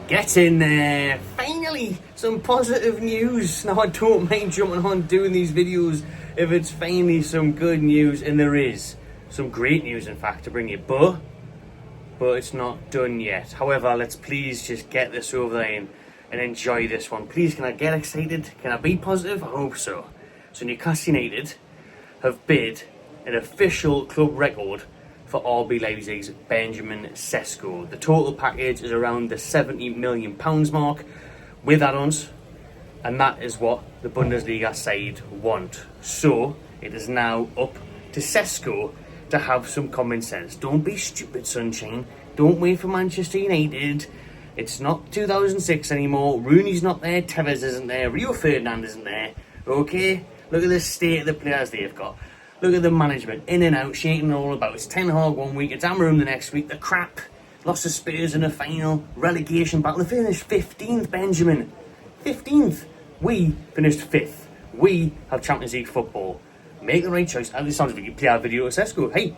Get in there! Finally, some positive news. Now, I don't mind jumping on doing these videos if it's finally some good news, and there is some great news, in fact, to bring you. But it's not done yet. However, let's please just get this over the line and enjoy this one. Please, can I get excited? Can I be positive? I hope so. So Newcastle United have bid an official club record for RB Leipzig's Benjamin Sesko. The total package is around the £70 million mark with add-ons, and that is what the Bundesliga side want. So it is now up to Sesko to have some common sense. Don't be stupid, sunshine. Don't wait for Manchester United. It's not 2006 anymore. Rooney's not there. Tevez isn't there. Rio Ferdinand isn't there. Okay? Look at the state of the players they've got. Look at the management. In and out, shaking all about. It's Ten Hag one week. It's Amarim the next week. The crap. Lost to Spurs in the final. Relegation battle. They finished 15th, Benjamin. 15th. We finished 5th. We have Champions League football. Make the right choice. This sounds like you play our video to Sesko. Hey,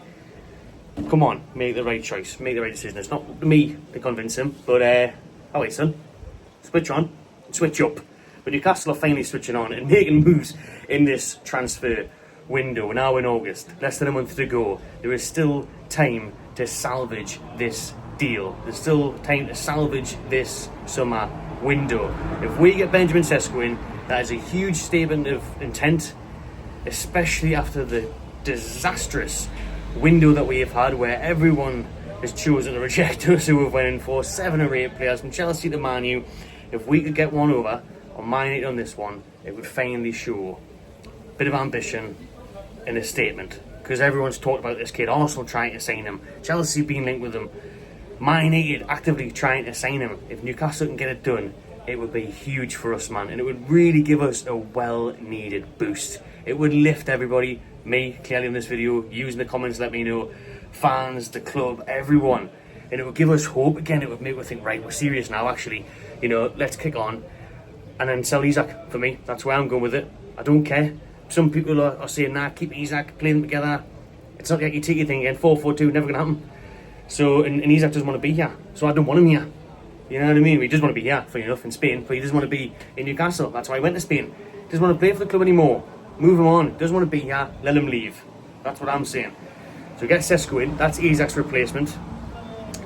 come on, make the right choice. Make the right decision. It's not me to convince him, but oh wait, son, switch on, switch up. But Newcastle are finally switching on and making moves in this transfer window. Now in August, less than a month to go. There is still time to salvage this deal. There's still time to salvage this summer window. If we get Benjamin Sesko in, that is a huge statement of intent, especially after the disastrous window that we have had, where everyone has chosen to reject us, who have went in for 7 or 8 players from Chelsea to Man U. If we could get one over on Man United on this one, it would finally show a bit of ambition in a statement, because everyone's talked about this kid. Arsenal trying to sign him, Chelsea being linked with him, Man United actively trying to sign him. If Newcastle can get it done, it would be huge for us, man, and it would really give us a well-needed boost. It would lift everybody, me, clearly in this video, you in the comments, let me know, fans, the club, everyone, and it would give us hope again. It would make us think, right, we're serious now, actually, you know, let's kick on, and then sell Isak. For me, that's where I'm going with it. I don't care. Some people are saying, nah, keep Isak, play them together. It's not like you take your thing again, 4-4-2, never gonna happen. So, and Isak doesn't want to be here, so I don't want him here. You know what I mean? He doesn't want to be here, funny enough, in Spain, but he doesn't want to be in Newcastle. That's why he went to Spain. He doesn't want to play for the club anymore. Move him on. Doesn't want to be here. Let him leave. That's what I'm saying. So get Sesko in. That's Isak's replacement.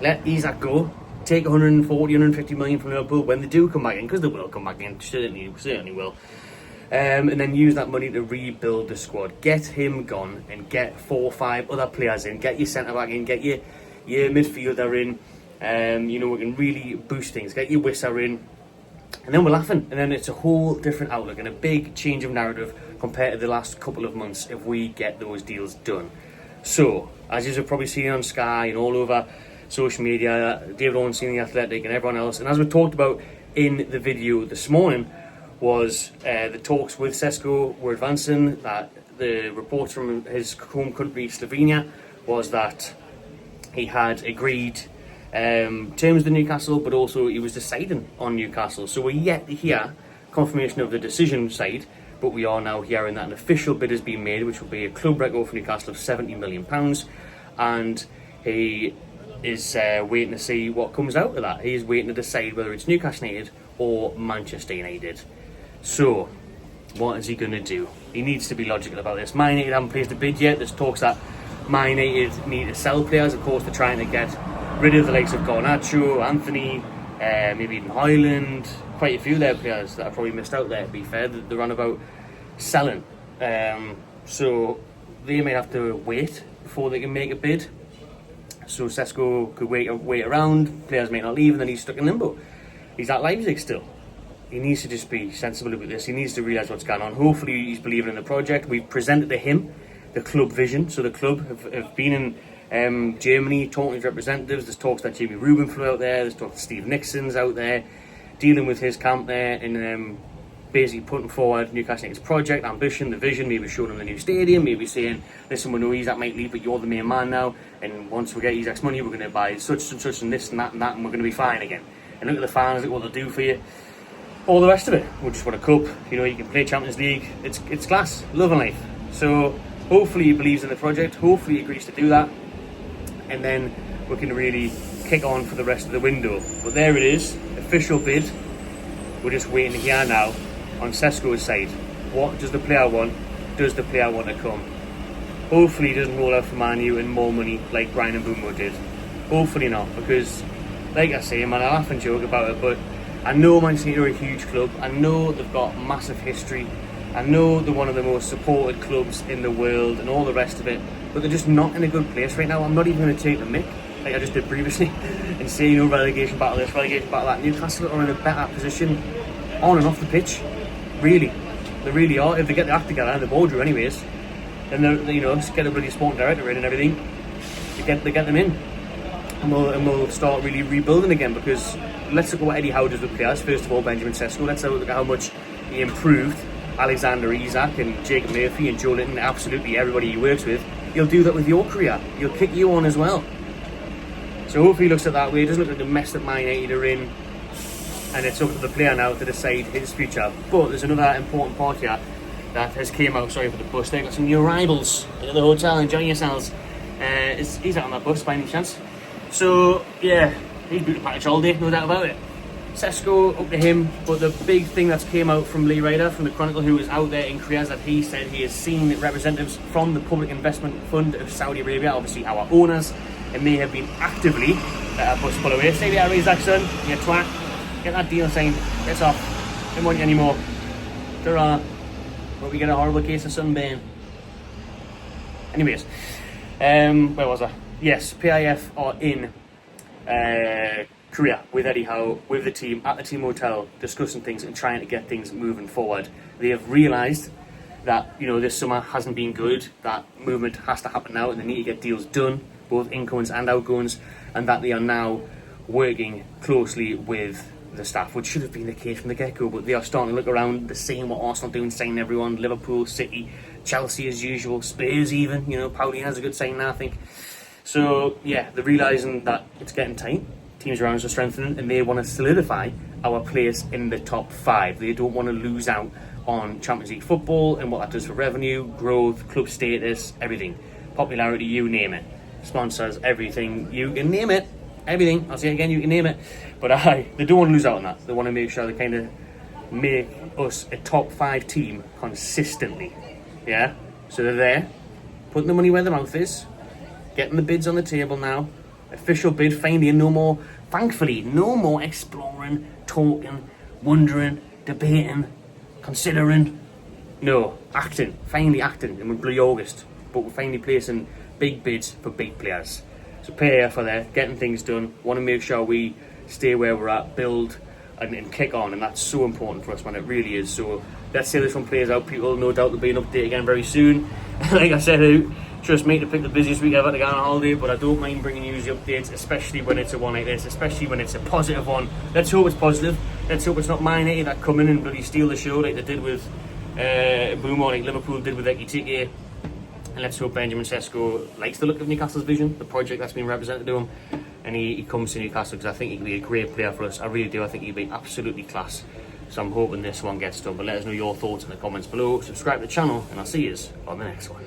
Let Isak go. Take 140, 150 million from Liverpool when they do come back in, because they will come back in. Certainly will. And then use that money to rebuild the squad. Get him gone and get 4 or 5 other players in. Get your centre back in. Get your midfielder in. You know, we can really boost things. Get your Wisser in. And then we're laughing, and then it's a whole different outlook and a big change of narrative compared to the last couple of months if we get those deals done. So, as you've probably seen on Sky and all over social media, David Ornstein, The Athletic, and everyone else, and as we talked about in the video this morning, was the talks with Sesko were advancing. That the reports from his home country, Slovenia, was that he had agreed terms with Newcastle, but also he was deciding on Newcastle. So we're yet to hear confirmation of the decision side, but we are now hearing that an official bid has been made, which will be a club record for Newcastle of £70 million, and he is waiting to see what comes out of that. He is waiting to decide whether it's Newcastle United or Manchester United. So what is he going to do? He needs to be logical about this. Man United haven't placed a bid yet. There's talks that Man United need to sell players. Of course, they're trying to get rid of the likes of Garnacho, Anthony, maybe even Highland, quite a few of their players that have probably missed out there, to be fair. They're on about selling. So they may have to wait before they can make a bid. So Sesko could wait around, players may not leave, and then he's stuck in limbo. He's at Leipzig still. He needs to just be sensible with this. He needs to realise what's going on. Hopefully he's believing in the project. We've presented to him the club vision. So the club have been in Germany, talking with representatives. There's talks that Jamie Rubin flew out there. There's talks that Steve Nixon's out there dealing with his camp there and basically putting forward Newcastle United's project, ambition, the vision, maybe showing him the new stadium, maybe saying, listen, we know Isak might leave, but you're the main man now, and once we get Isak's money, we're going to buy such and such and this and that, and we're going to be fine again. And look at the fans, look what they'll do for you. All the rest of it. We just want a cup, you know, you can play Champions League. It's class, love and life. So hopefully he believes in the project, hopefully he agrees to do that, and then we can really kick on for the rest of the window. But there it is, official bid. We're just waiting to hear now on Sesko's side. What does the player want? Does the player want to come? Hopefully he doesn't roll out for Man U and more money like Brian and Boomo did. Hopefully not, because like I say, man, I laugh and joke about it, but I know Man City are a huge club. I know they've got massive history. I know they're one of the most supported clubs in the world and all the rest of it, but they're just not in a good place right now. I'm not even going to take the mick, like I just did previously, and say, you know, relegation battle this, relegation battle that. Newcastle are in a better position on and off the pitch. Really. They really are. If they get the act together and the ball drew anyways, then they're, you know, just get a bloody sporting director in and everything, they get them in. And we'll start really rebuilding again, because let's look at what Eddie Howe does with players. First of all, Benjamin Sesko. Let's have a look at how much he improved Alexander Isak and Jacob Murphy and Joe Linton, absolutely everybody he works with. He'll do that with your career. He'll kick you on as well. So hopefully he looks at that way. It doesn't look like the mess that Man United are in, and it's up to the player now to decide his future. But there's another important part here that has came out. Sorry for the bus. They've got some new arrivals at the hotel. Enjoy yourselves. He's out on that bus by any chance. So yeah, he's been to package all day, no doubt about it. Sesko, up to him, but the big thing that's came out from Lee Ryder from the Chronicle, who was out there in Korea, is that he said he has seen representatives from the Public Investment Fund of Saudi Arabia, obviously our owners, and they have been actively let our bus pull away. Say that, raise that, son, you twat. Get that deal signed, get off, don't want you anymore. Ta-ra. But we get a horrible case of sunburn. Anyways, where was I? Yes, PIF are in Korea with Eddie Howe, with the team, at the team hotel, discussing things and trying to get things moving forward. They have realised that, you know, this summer hasn't been good, that movement has to happen now, and they need to get deals done, both incomings and outgoings, and that they are now working closely with the staff, which should have been the case from the get-go, but they are starting to look around, they're seeing what Arsenal are doing, signing everyone, Liverpool, City, Chelsea as usual, Spurs even, you know, Pauline has a good sign now, I think. So, yeah, they're realising that it's getting tight. Teams around us are strengthening, and they want to solidify our place in the top 5. They don't want to lose out on Champions League football and what that does for revenue, growth, club status, everything. Popularity, you name it. Sponsors, everything, you can name it. Everything, I'll say it again, you can name it. But they don't want to lose out on that. They want to make sure they kind of make us a top 5 team consistently. Yeah? So they're there, putting the money where their mouth is, getting the bids on the table now. Official bid, finally, and no more, thankfully, no more exploring, talking, wondering, debating, considering. No, acting, finally acting, in bloody August. But we're finally placing big bids for big players. So PIF are there, getting things done, want to make sure we stay where we're at, build and kick on, and that's so important for us, man, it really is. So let's see how this one plays out, people. No doubt there'll be an update again very soon. Like I said, trust me, to pick the busiest week ever to go on a holiday, but I don't mind bringing you the updates, especially when it's a one like this, especially when it's a positive one. Let's hope it's positive. Let's hope it's not Man United that come in and bloody steal the show like they did with Boomo, like Liverpool did with Ekitike. And let's hope Benjamin Sesko likes the look of Newcastle's vision, the project that's been represented to him, and he comes to Newcastle, because I think he could be a great player for us. I really do. I think he'd be absolutely class. So I'm hoping this one gets done. But let us know your thoughts in the comments below. Subscribe to the channel, and I'll see you on the next one.